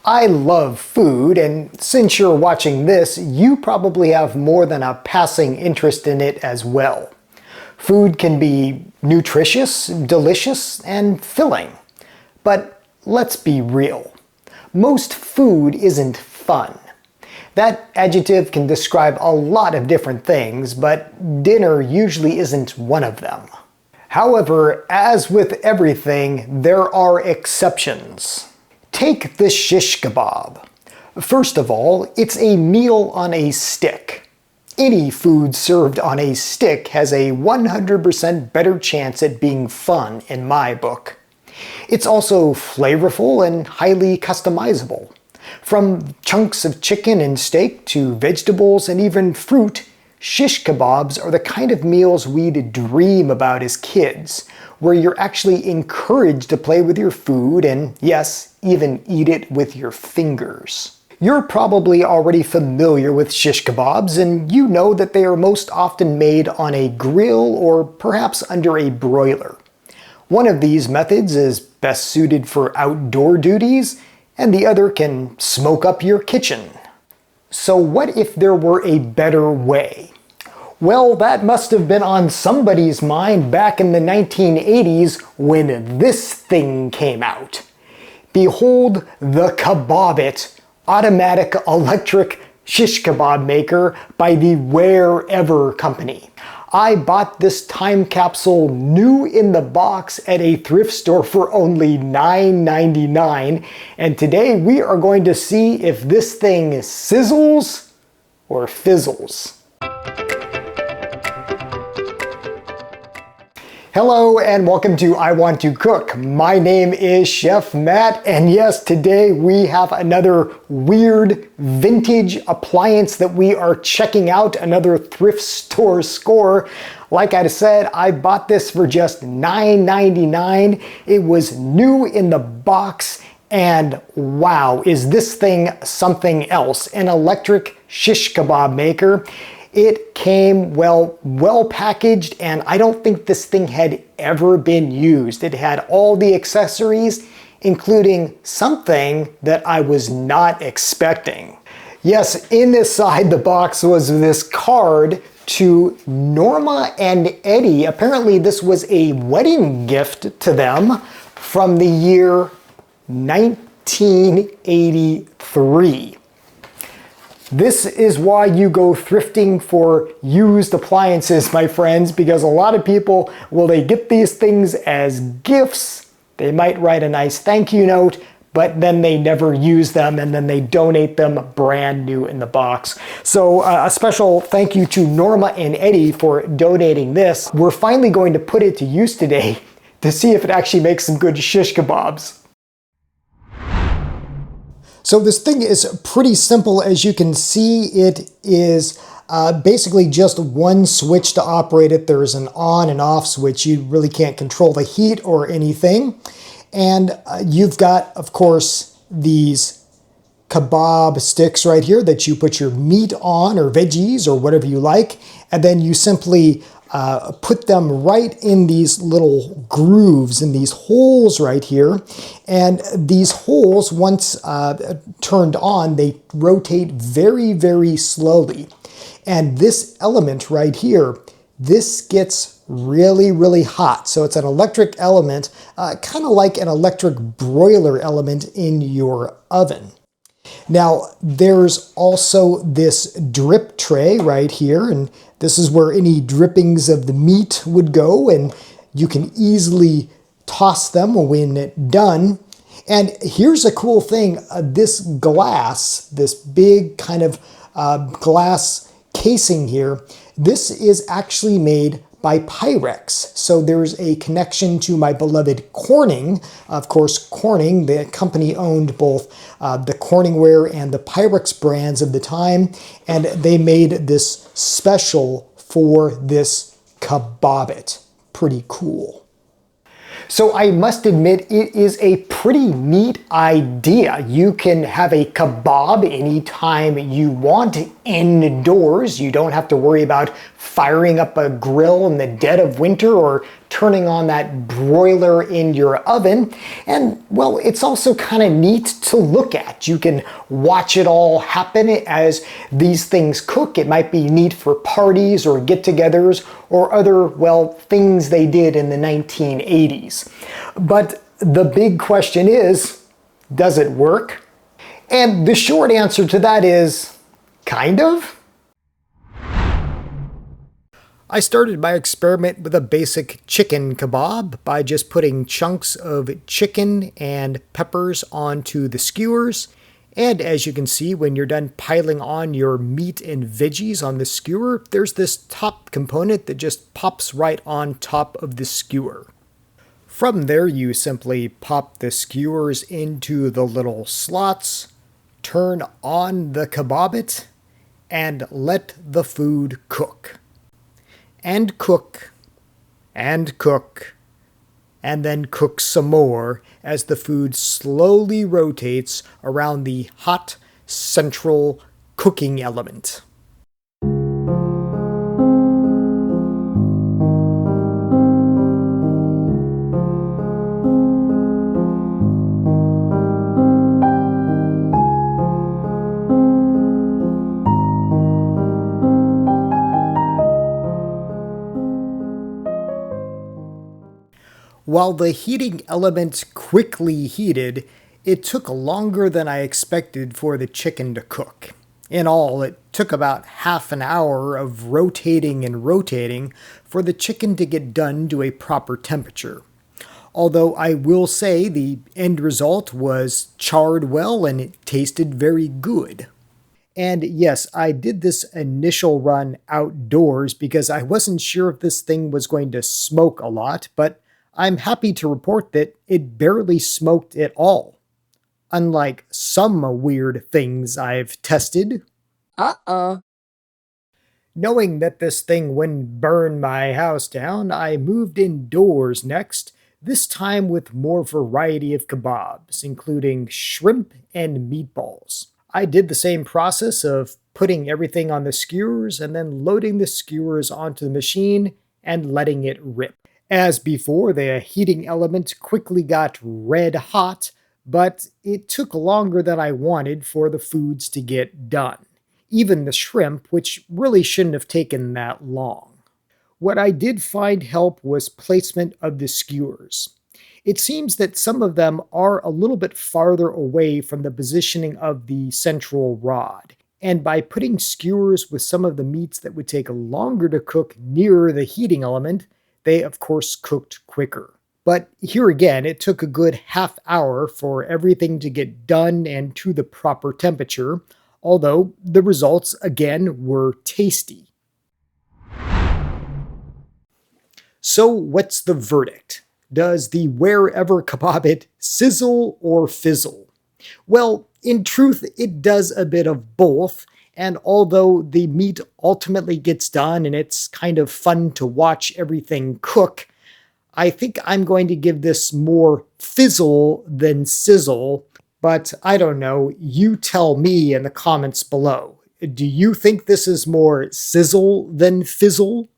I love food, and since you're watching this, you probably have more than a passing interest in it as well. Food can be nutritious, delicious, and filling. But let's be real. Most food isn't fun. That adjective can describe a lot of different things, but dinner usually isn't one of them. However, as with everything, there are exceptions. Take the shish kebab. First of all, it's a meal on a stick. Any food served on a stick has a 100% better chance at being fun in my book. It's also flavorful and highly customizable. From chunks of chicken and steak to vegetables and even fruit, shish kebabs are the kind of meals we'd dream about as kids, where you're actually encouraged to play with your food and, yes, even eat it with your fingers. You're probably already familiar with shish kebabs, and you know that they are most often made on a grill or perhaps under a broiler. One of these methods is best suited for outdoor duties, and the other can smoke up your kitchen. So what if there were a better way? Well, that must have been on somebody's mind back in the 1980s when this thing came out. Behold the Kabob-It, automatic electric shish kebab maker by the Wear-Ever company. I bought this time capsule new in the box at a thrift store for only $9.99, and today we are going to see if this thing sizzles or fizzles. Hello and welcome to I Want to Cook. My name is Chef Matt, and yes, today we have another weird vintage appliance that we are checking out, another thrift store score. Like I said, I bought this for just $9.99. It was new in the box, and wow, is this thing something else, an electric shish kebab maker. It came well packaged, and I don't think this thing had ever been used. It had all the accessories, including something that I was not expecting. Yes, inside the box was this card to Norma and Eddie. Apparently this was a wedding gift to them from the year 1983. This is why you go thrifting for used appliances, my friends, because a lot of people, well, they get these things as gifts. They might write a nice thank you note, but then they never use them, and then they donate them brand new in the box. So a special thank you to Norma and Eddie for donating this. We're finally going to put it to use today to see if it actually makes some good shish kebabs. So this thing is pretty simple. As you can see, it is basically just one switch to operate it. There's an on and off switch. You really can't control the heat or anything. And you've got, of course, these kebab sticks right here that you put your meat on, or veggies, or whatever you like. And then you simply put them right in these little grooves, in these holes right here. And these holes, once turned on, they rotate very, very slowly. And this element right here, this gets really, really hot. So it's an electric element, kind of like an electric broiler element in your oven. Now, there's also this drip tray right here, and this is where any drippings of the meat would go, and you can easily toss them when done. And here's a cool thing, this glass, this big kind of glass casing here, this is actually made by Pyrex. So there's a connection to my beloved Corning. Of course, Corning, the company, owned both the Corningware and the Pyrex brands of the time, and they made this special for this Kabob-It. Pretty cool. So I must admit, it is a pretty neat idea. You can have a kebab anytime you want indoors. You don't have to worry about firing up a grill in the dead of winter or turning on that broiler in your oven. And well, it's also kind of neat to look at. You can watch it all happen as these things cook. It might be neat for parties or get-togethers or other, well, things they did in the 1980s. But the big question is, does it work? And the short answer to that is, kind of. I started my experiment with a basic chicken kebab by just putting chunks of chicken and peppers onto the skewers. And as you can see, when you're done piling on your meat and veggies on the skewer, there's this top component that just pops right on top of the skewer. From there, you simply pop the skewers into the little slots, turn on the Kabob-It, and let the food cook. And cook, and cook, and then cook some more as the food slowly rotates around the hot, central cooking element. While the heating element quickly heated, it took longer than I expected for the chicken to cook. In all, it took about half an hour of rotating and rotating for the chicken to get done to a proper temperature. Although I will say the end result was charred well and it tasted very good. And yes, I did this initial run outdoors because I wasn't sure if this thing was going to smoke a lot, but I'm happy to report that it barely smoked at all. Unlike some weird things I've tested. Knowing that this thing wouldn't burn my house down, I moved indoors next, this time with more variety of kebabs, including shrimp and meatballs. I did the same process of putting everything on the skewers and then loading the skewers onto the machine and letting it rip. As before, the heating element quickly got red hot, but it took longer than I wanted for the foods to get done. Even the shrimp, which really shouldn't have taken that long. What I did find help was placement of the skewers. It seems that some of them are a little bit farther away from the positioning of the central rod, and by putting skewers with some of the meats that would take longer to cook nearer the heating element, they of course cooked quicker. But here again, it took a good half hour for everything to get done and to the proper temperature, although the results again were tasty. So what's the verdict? Does the Wear-Ever Kabob-It sizzle or fizzle? Well, in truth, it does a bit of both, and although the meat ultimately gets done and it's kind of fun to watch everything cook, I think I'm going to give this more fizzle than sizzle, but I don't know, you tell me in the comments below. Do you think this is more sizzle than fizzle?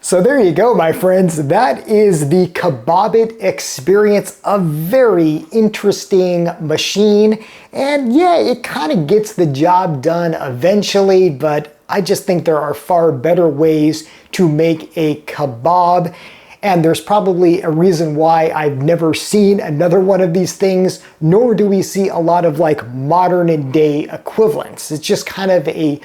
So there you go, my friends. That is the Kabob-It experience, a very interesting machine. And yeah, it kind of gets the job done eventually, but I just think there are far better ways to make a kebab. And there's probably a reason why I've never seen another one of these things, nor do we see a lot of like modern day equivalents. It's just kind of a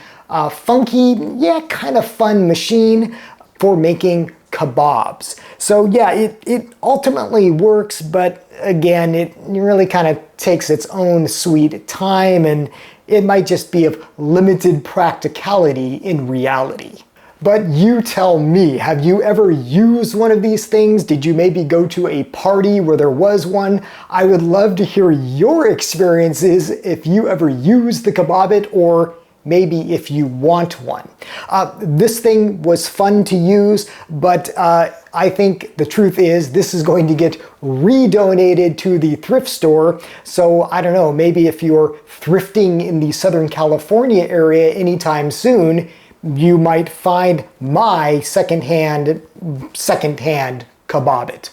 funky, yeah, kind of fun machine for making kebabs. So yeah, it ultimately works, but again, it really kind of takes its own sweet time, and it might just be of limited practicality in reality. But you tell me, have you ever used one of these things? Did you maybe go to a party where there was one? I would love to hear your experiences if you ever used the Kabob-It, or maybe if you want one. This thing was fun to use, but I think the truth is this is going to get redonated to the thrift store. So I don't know, maybe if you're thrifting in the Southern California area anytime soon, you might find my secondhand Kabob-It.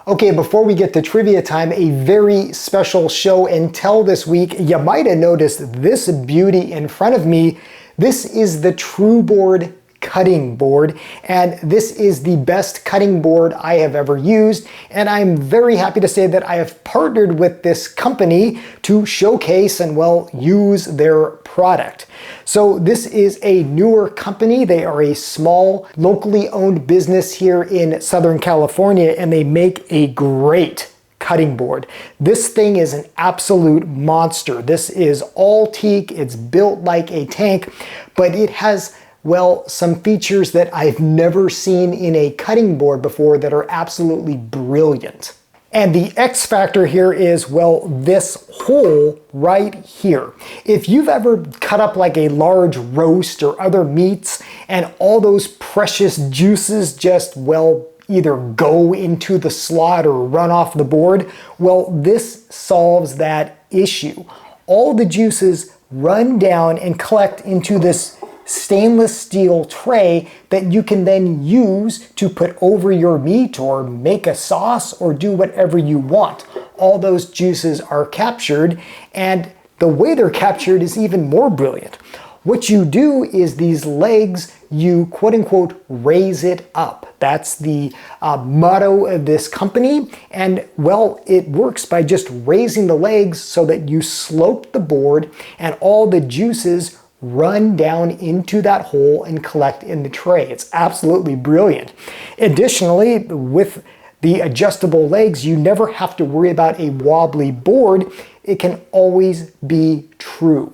Okay, before we get to trivia time, a very special show and tell this week. You might have noticed this beauty in front of me. This is the TrueBoard cutting board, and this is the best cutting board I have ever used, and I'm very happy to say that I have partnered with this company to showcase and, well, use their product. So this is a newer company. They are a small, locally owned business here in Southern California, and they make a great cutting board. This thing is an absolute monster. This is all teak. It's built like a tank, but it has, well, some features that I've never seen in a cutting board before that are absolutely brilliant. And the X factor here is, well, this hole right here. If you've ever cut up like a large roast or other meats and all those precious juices just, well, either go into the slot or run off the board, well, this solves that issue. All the juices run down and collect into this stainless steel tray that you can then use to put over your meat or make a sauce or do whatever you want. All those juices are captured, and the way they're captured is even more brilliant. What you do is these legs, you quote unquote raise it up. That's the motto of this company, and well, it works by just raising the legs so that you slope the board and all the juices run down into that hole and collect in the tray. It's absolutely brilliant. Additionally, with the adjustable legs, you never have to worry about a wobbly board. It can always be true.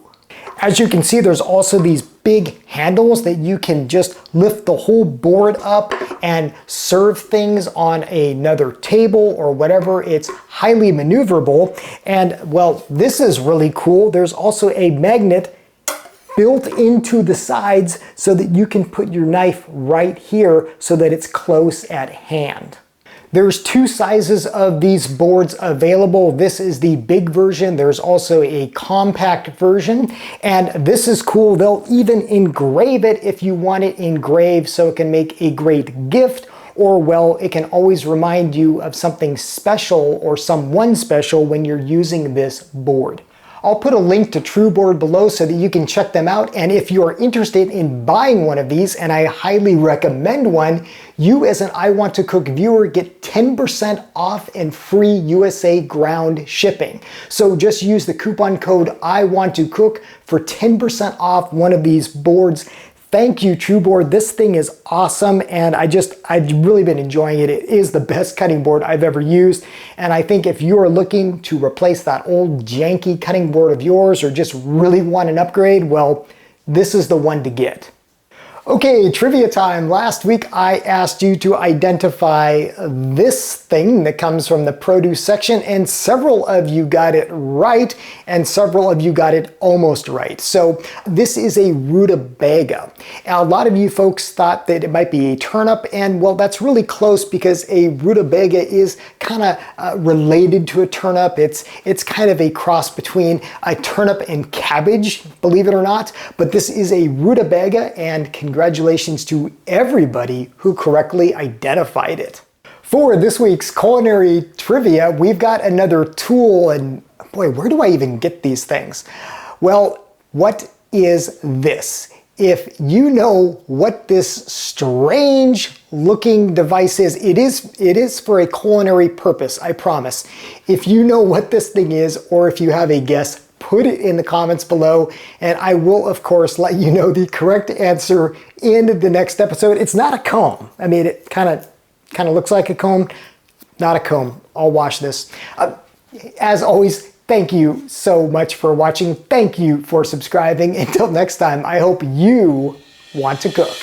As you can see, there's also these big handles that you can just lift the whole board up and serve things on another table or whatever. It's highly maneuverable. And well, this is really cool. There's also a magnet built into the sides so that you can put your knife right here so that it's close at hand. There's two sizes of these boards available. This is the big version. There's also a compact version, and this is cool. They'll even engrave it if you want it engraved so it can make a great gift, or well, it can always remind you of something special or someone special when you're using this board. I'll put a link to TrueBoard below so that you can check them out, and if you are interested in buying one of these, and I highly recommend one, you as an I Want to Cook viewer get 10% off and free USA ground shipping. So just use the coupon code I Want to Cook for 10% off one of these boards. Thank you, TrueBoard. This thing is awesome, and I've really been enjoying it. It is the best cutting board I've ever used, and I think if you are looking to replace that old janky cutting board of yours or just really want an upgrade, well, this is the one to get. Okay, trivia time. Last week I asked you to identify this thing that comes from the produce section, and several of you got it right and several of you got it almost right. So this is a rutabaga. Now, a lot of you folks thought that it might be a turnip, and well, that's really close because a rutabaga is kind of related to a turnip. It's kind of a cross between a turnip and cabbage, believe it or not, but this is a rutabaga, and congratulations to everybody who correctly identified it. For this week's culinary trivia, we've got another tool, and boy, where do I even get these things? Well, what is this? If you know what this strange looking device is, it is for a culinary purpose, I promise. If you know what this thing is, or if you have a guess, put it in the comments below, and I will, of course, let you know the correct answer in the next episode. It's not a comb. I mean, it kind of looks like a comb. Not a comb. I'll wash this. As always, thank you so much for watching. Thank you for subscribing. Until next time, I hope you want to cook.